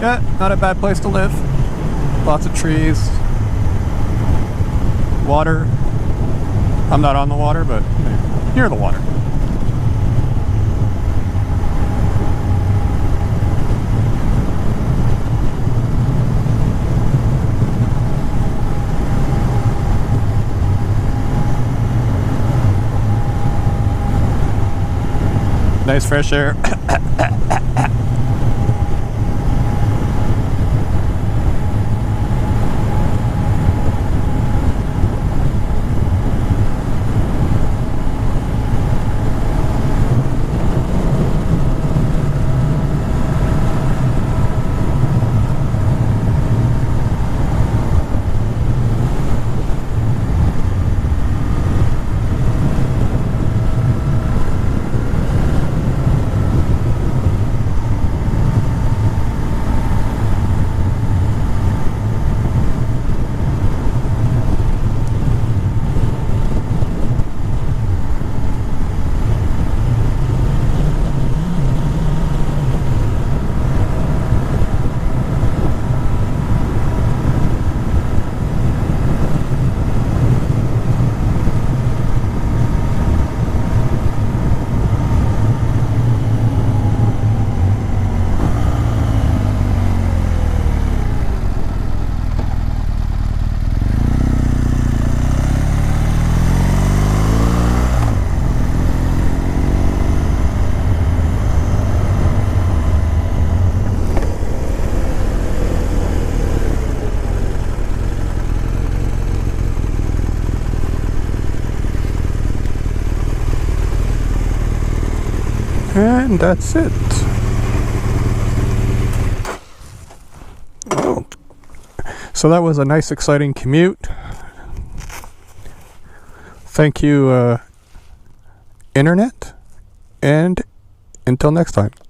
Yeah, not a bad place to live. Lots of trees. Water. I'm not on the water, but near the water. Nice fresh air. And that's it. Oh. So that was a nice, exciting commute. Thank you, Internet. And until next time.